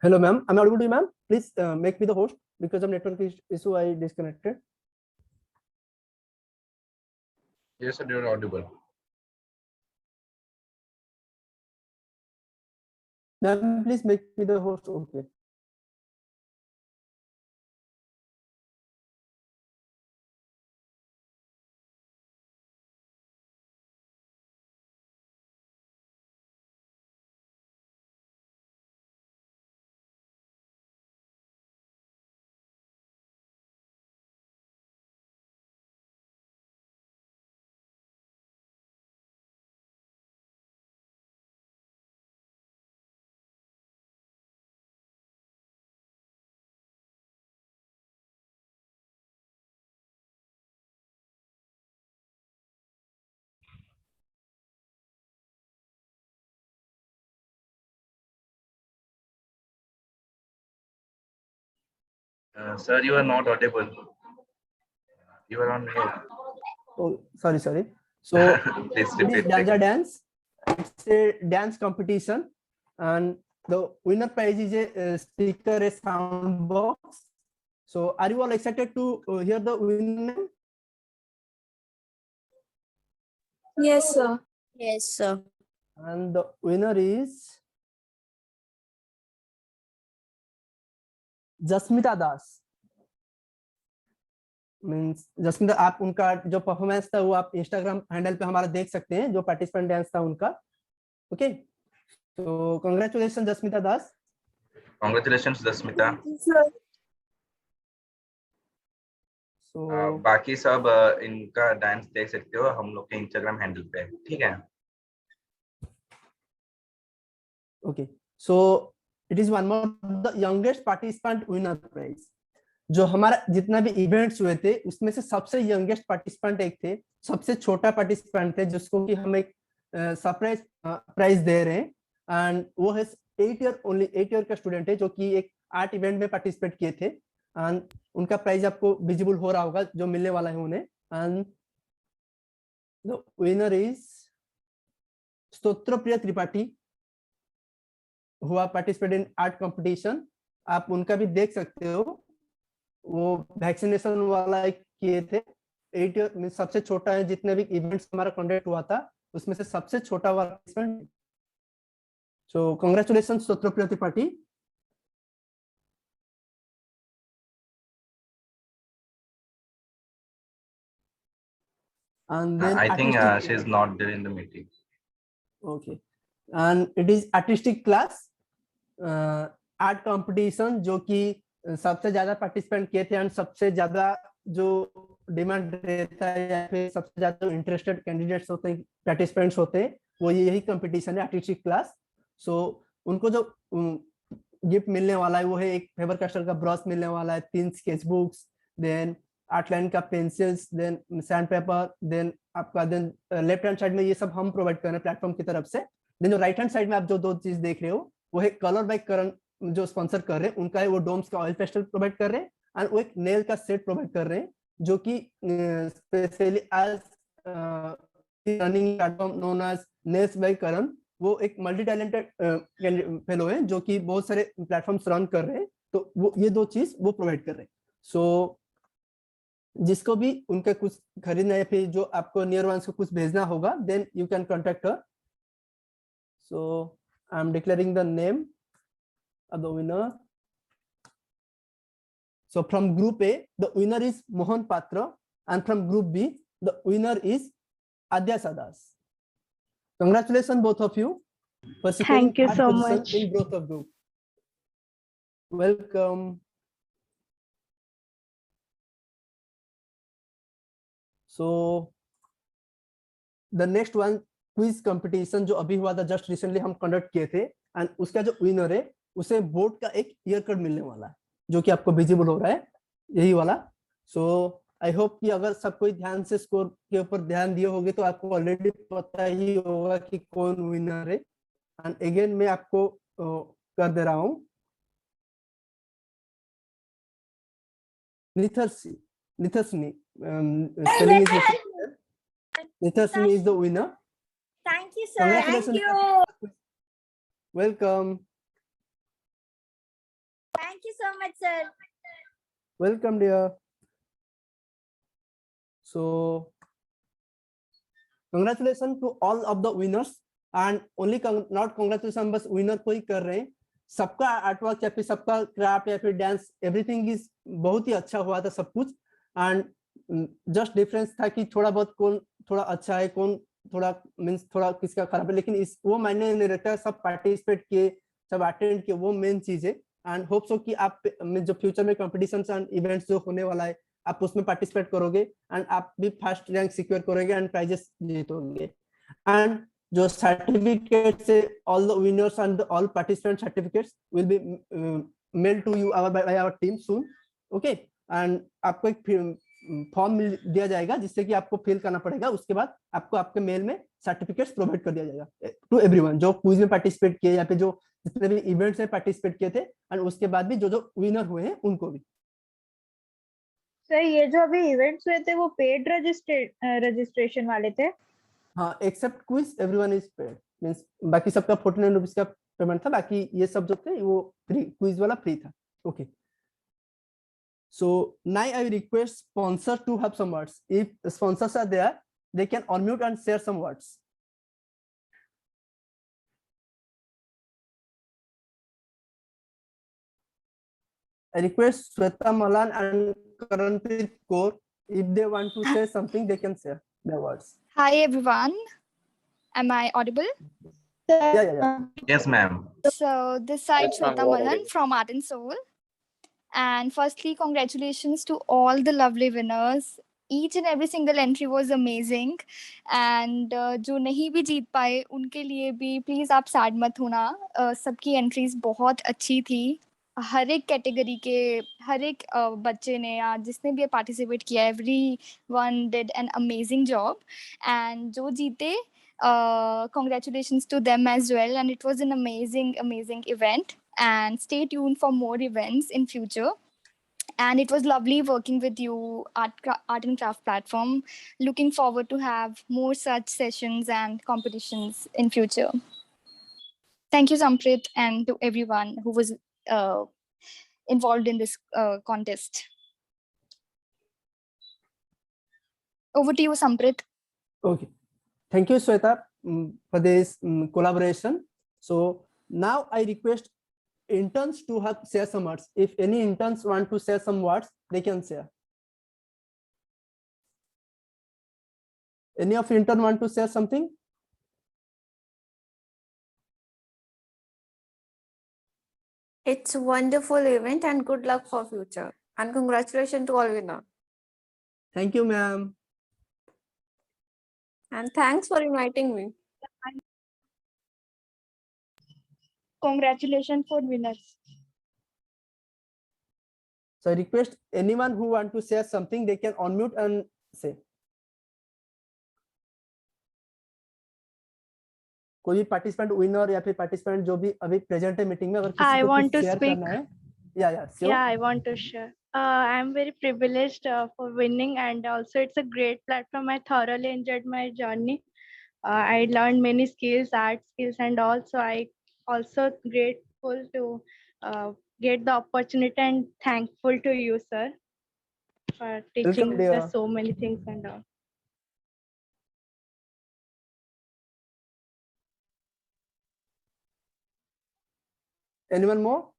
Hello, ma'am. I'm audible to you, ma'am. Please make me the host because of network issue. I disconnected. Yes, sir, you're audible. Ma'am, please make me the host. Okay. Sir, you are not audible. You are on mute. Oh, sorry. So Please it is repeat. Daja Dance. It's a dance competition, and the winner prize is a speaker, a sound box. So are you all excited to hear the winner? Yes, sir. Yes, sir. And the winner is Jasmita Das. Means Jasmita, आप उनका जो performance था वो आप Instagram handle पे हमारा देख सकते हैं, जो पार्टिसिपेंट डांस था उनका. ओके, तो कांग्रेचुलेशन जस्मिता दास. Congratulations, Jasmita. So बाकी सब इनका डांस देख सकते हो हम लोग के इंस्टाग्राम हैंडल पे, ठीक है. okay, so it is one more the youngest participant winner prize. जो हमारा जितना भी इवेंट्स हुए थे उसमें से सबसे यंगेस्ट पार्टिसिपेंट एक थे, सबसे छोटा पार्टिसिपेंट थे, जिसको कि हम एक सरप्राइज प्राइज दे रहे हैं. एंड वो है 8 ईयर का स्टूडेंट है, जो कि एक आर्ट इवेंट में पार्टिसिपेट किए थे. एंड उनका प्राइज आपको विजिबल हो रहा होगा जो मिलने वाला है उन्हें. And the winner is Stotrapriya Tripathi, who participate in art competition. आप उनका भी देख सकते हो, वो वैक्सीनेशन वाला किए थे. 8 ईयर सबसे छोटा है, जितने भी इवेंट्स हमारा कंडक्ट हुआ था उसमें से सबसे छोटा वाला participant. So congratulation Stotrapriya Tripathi. and then I think artistic she is not there in the meeting. okay, and it is artistic class, art competition जो कि सबसे ज्यादा पार्टिसिपेंट किए थे एंड सबसे ज्यादा जो डिमांड रहता है या फिर सबसे ज्यादा इंटरेस्टेड कैंडिडेट्स होते हैं, पार्टिसिपेंट्स होते हैं, वो यही कंपटीशन है आर्टिस्टिक क्लास. सो उनको जो गिफ्ट मिलने वाला है वो है एक फेबर कास्टर का ब्रश मिलने वाला है, 3 स्केच बुक्स, देन आउटलाइन का pencils, then sand paper, then आपका देन लेफ्ट हैंड साइड में ये सब हम प्रोवाइड कर रहे हैं प्लेटफॉर्म की तरफ से. देन जो राइट हैंड साइड में आप जो 2 चीज देख रहे हो वो है कलर बाय करण जो स्पॉन्सर कर रहे हैं, उनका है वो डोम्स का ऑयल पेस्टल प्रोवाइड कर रहे हैं एंड वो एक नेल का सेट प्रोवाइड कर रहे हैं जो कि specially as running platform known as nails by Karan. वो एक मल्टी टैलेंटेड फेलो है जो कि बहुत सारे प्लेटफॉर्म्स रन कर रहे हैं, तो वो ये 2 चीज वो प्रोवाइड कर रहे हैं. सो जिसको भी उनका कुछ खरीदना है फिर जो आपको नियर वंस को कुछ भेजना होगा, then you can contact her. So I am declaring the name of the winner. So from group A, the winner is Mohan Patra, and from group B, the winner is Adya Sadas. Congratulations both of you for securing Thank you third so position much. in both of group. Welcome. So the next one quiz competition जो अभी हुआ था, just recently हम conduct किए थे, and उसका जो winner है उसे बोर्ड का एक ईयर कट मिलने वाला है जो कि आपको विजिबल हो रहा है, यही वाला. सो आई होप कि अगर सब कोई ध्यान से स्कोर के ऊपर ध्यान दिए होंगे तो आपको ऑलरेडी पता ही होगा कि कौन विनर है. एंड अगेन मैं आपको कर दे रहा हूं, Nitharsani spelling is Nitharsani is the winner. Thank you, sir. Thank Congratulations. you. Welcome. Thank you so much, sir. Welcome, dear. So, congratulations to all of the winners, and only not congratulations बस winner को ही कर रहे हैं. सबका artwork या फिर सबका craft या फिर डांस एवरीथिंग इज बहुत ही अच्छा हुआ था सब कुछ. एंड जस्ट डिफरेंस था कि थोड़ा बहुत कौन थोड़ा अच्छा है, कौन थोड़ा मीन्स थोड़ा किसका खराब है, लेकिन इस वो मायने नहीं रहता है. सब पार्टिसिपेट किए, सब अटेंड किए, वो मेन चीज है. एंड होप सो कि आप जो फ्यूचर में कॉम्पिटिशंस एंड इवेंट्स जो होने वाला है आप उसमें पार्टिसिपेट करोगे एंड आप भी फर्स्ट रैंक सिक्योर करोगे एंड प्राइजेस जीतोगे. एंड जो सर्टिफिकेट्स है, all the winners and all participant certificates will be mail to you by our team soon. Okay, and आपको एक फॉर्म दिया जाएगा जिससे कि आपको फिल करना पड़ेगा. उसके बाद आपको आपके मेल में सर्टिफिकेट्स प्रोवाइड कर दिया जाएगा टू एवरीवन जो क्विज में पार्टिसिपेट किए या फिर जो जितने भी इवेंट्स में पार्टिसिपेट किए थे, एंड उसके बाद भी जो जो विनर हुए हैं उनको भी. सर ये जो अभी इवेंट्स हुए थे वो पेड रजिस्ट्रेशन वाले थे? हाँ, except quiz everyone is paid, means बाकी सबका 49 रुपीस का पेमेंट था, बाकी ये सब जो थे वो फ्री, क्विज वाला फ्री था. Okay, so now I request sponsor to have some words. If sponsors are there, they can unmute and share some words. I request Sweta Malan and Karanpreet Kaur, if they want to say something, they can share their words. Hi everyone. Am I audible? Yeah. Yes, ma'am. So this side Yes, ma'am, Shweta you are Malan audible. from Art and Soul. And firstly, congratulations to all the lovely winners. Each and every single entry was amazing. And जो नहीं भी जीत पाए उनके लिए भी please आप sad मत होना. सबकी एंट्रीज बहुत अच्छी थी. हर एक कैटेगरी के हर एक बच्चे ने या जिसने भी पार्टिसिपेट किया, everyone did an amazing job. And जो जीते, congratulations to them as well. And it was an amazing event. And stay tuned for more events in future. And it was lovely working with you, Art and Craft platform. Looking forward to have more such sessions and competitions in future. Thank you, Samprit, and to everyone who was involved in this contest. Over to you, Samprit. Okay, thank you, Sweta, for this collaboration. So now I request interns to have share some words. If any interns want to share some words, they can share. Any of intern want to say something? It's a wonderful event and good luck for future. And congratulations to all winner. Thank you, ma'am. And thanks for inviting me. Congratulations for winners. So I request anyone who want to say something, they can unmute and say. कोई भी participant winner या फिर participant जो भी अभी present है meeting में, अगर किसी I को want कुछ to शेयर speak. करना है, या sure. Yeah, I want to share. I am very privileged for winning, and also it's a great platform. I thoroughly enjoyed my journey. I learned many skills, art skills, and also I also grateful to get the opportunity and thankful to you, sir, for teaching dear. us so many things and all. Anyone more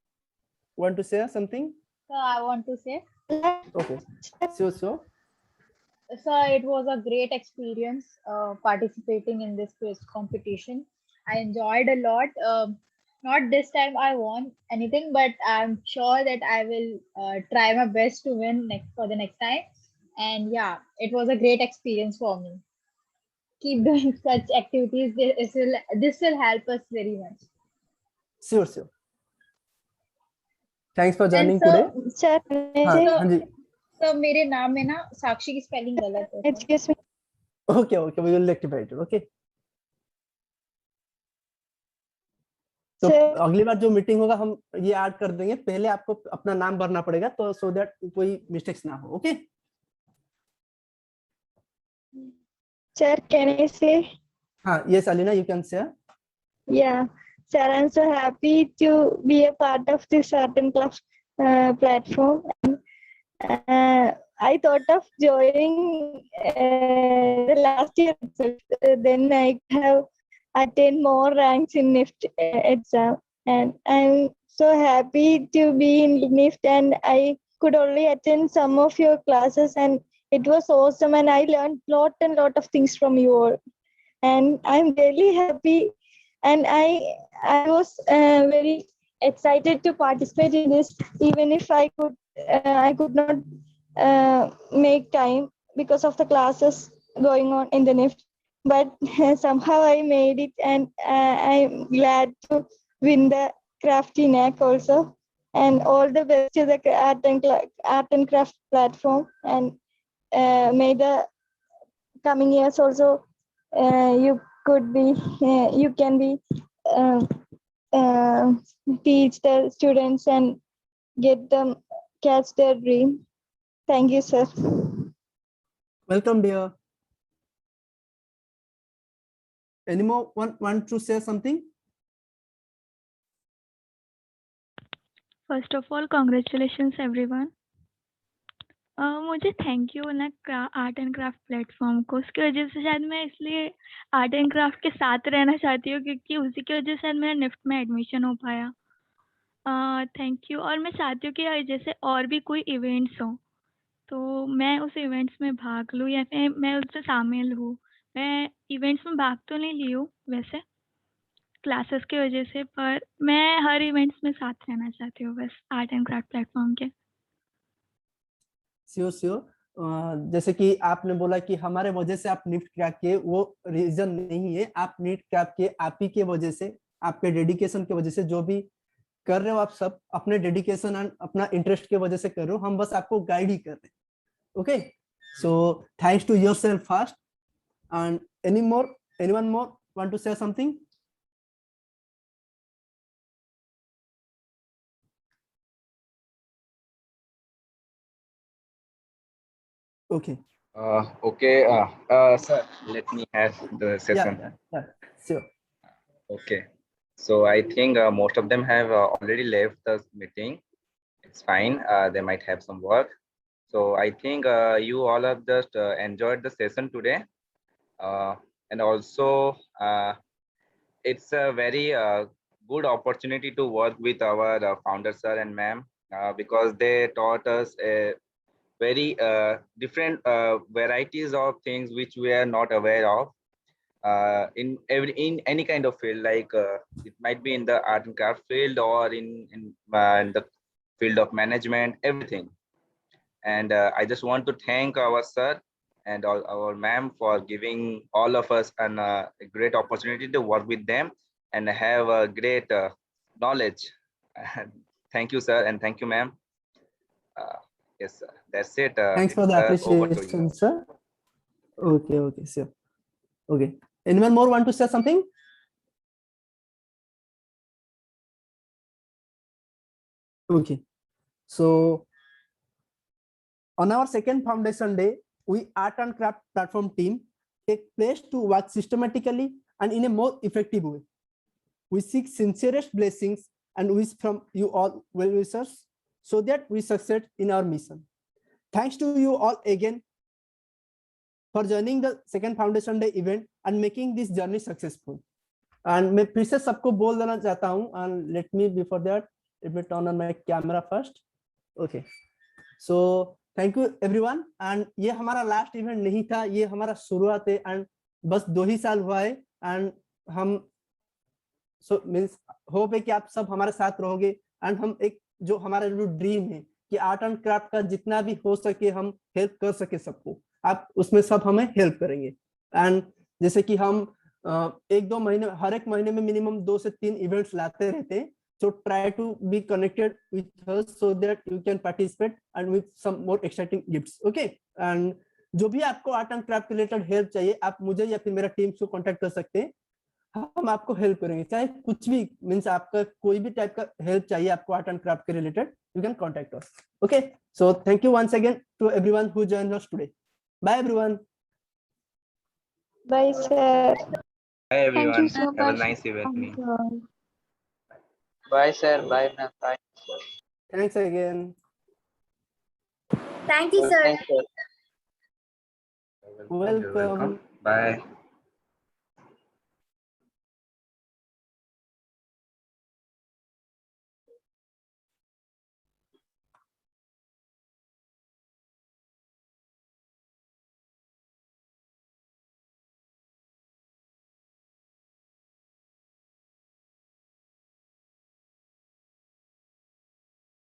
want to say something? So I want to say, Okay, sure. so it was a great experience participating in this quiz competition. I enjoyed a lot. Not this time I won anything, but I'm sure that I will try my best to win for the next time. And yeah, it was a great experience for me. Keep doing such activities. This will help us very much. Sure. Thanks for joining And so, today. Sir, हाँ जी. So मेरे नाम में ना साक्षी की spelling गलत है. excuse me. Okay, we will rectify it. Okay. तो अगली बार जो मीटिंग होगा हम ये ऐड कर देंगे, पहले आपको अपना नाम भरना पड़ेगा, तो सो दैट कोई मिस्टेक्स ना हो. Okay Sir, can I say? हाँ, yes Alina, you can say. Yeah, sir, I'm so happy to be a part of this art and craft platform. I thought of joining the last year itself. Then I have attained more ranks in NIFT exam, and I'm so happy to be in NIFT. And I could only attend some of your classes, and it was awesome. And I learned lot of things from you all, and I'm really happy. And I was very excited to participate in this, even if I could not make time because of the classes going on in the NIFT. But somehow I made it, and I'm glad to win the Crafty Knack also. And all the best to the art and craft platform. And may the coming years also you can be teach the students and get them catch their dream. Thank you, sir. Welcome, dear. Any more want to say something? First of all, congratulations everyone. मुझे thank you ना art and craft platform को, उसकी वजह से शायद मैं इसलिए art and craft के साथ रहना चाहती हूँ, क्योंकि उसी की वजह से मेरा निफ्ट में एडमिशन हो पाया. Thank you. और मैं चाहती हूँ कि जैसे और भी कोई इवेंट्स हो तो मैं उस इवेंट्स में भाग लूँ या फिर मैं उससे शामिल हूँ. मैं इवेंट्स में भाग तो नहीं ली हूँ वैसे क्लासेस की वजह से, पर मैं हर इवेंट्स में साथ रहना चाहती हूँ बस आर्ट एंड क्राफ्ट प्लेटफॉर्म के. श्योर. जैसे कि आपने बोला कि हमारे वजह से आप निफ्ट क्रैक किए, वो रीजन नहीं है. आप निफ्ट क्रैक किए आप ही के वजह से, आपके डेडिकेशन की वजह से. जो भी कर रहे हो आप सब अपने डेडिकेशन एंड अपना इंटरेस्ट की वजह से कर रहे हो, हम बस आपको गाइड ही कर रहे हैं. Okay, so thanks to yourself first. And anyone more want to say something? Okay. Sir, let me have the session. Yeah, sure. Okay. So I think most of them have already left the meeting. It's fine. They might have some work. So I think you all have just enjoyed the session today. And also, it's a very good opportunity to work with our founder sir and ma'am, because they taught us very different varieties of things which we are not aware of in any kind of field, like it might be in the art and craft field or in the field of management, everything. And I just want to thank our sir and our ma'am for giving all of us a great opportunity to work with them and have a great knowledge. Thank you, sir, and thank you, ma'am. Yes, sir. That's it. Thanks for the Over to you. appreciation, sir. Okay, sure. Okay. Anyone more want to say something? Okay. So on our second foundation day, we art and craft platform team take place to work systematically and in a more effective way. We seek sincerest blessings and wish from you all well wishers so that we succeed in our mission. Thanks to you all again for joining the second foundation day event and making this journey successful. And मैं फिर से सबको बोल देना चाहता हूँ, and let me before that let me turn on my camera first. Okay, so thank you everyone. And ये हमारा लास्ट इवेंट नहीं था, ये हमारा शुरुआत है and बस 2 ही साल हुआ है and हम so means होप है कि आप सब हमारे साथ रहोगे and हम एक जो हमारा जो ड्रीम है कि आर्ट एंड क्राफ्ट का जितना भी हो सके हम हेल्प कर सके सबको, आप उसमें सब हमें हेल्प करेंगे. एंड जैसे कि हम 1-2 महीने हर एक महीने में मिनिमम 2 से 3 इवेंट्स लाते रहते हैं. So try to be connected with us so that you can participate and with some more exciting gifts. Okay, and जो भी आपको art and craft related help चाहिए आप मुझे या फिर मेरा टीम को कांटेक्ट कर सकते हैं. हम आपको हेल्प करेंगे, चाहे कुछ भी मींस आपका कोई भी टाइप का हेल्प चाहिए आपको आर्ट एंड क्राफ्ट के related, you can contact us. Okay, so thank you once again to everyone who joined us today. Bye everyone. Bye, sir. Bye everyone. Thank you so Have a much. nice evening. Bye, sir. Bye, ma'am. Bye. Thanks again. Thank you, sir. Thanks, sir. You're welcome. Welcome. Bye.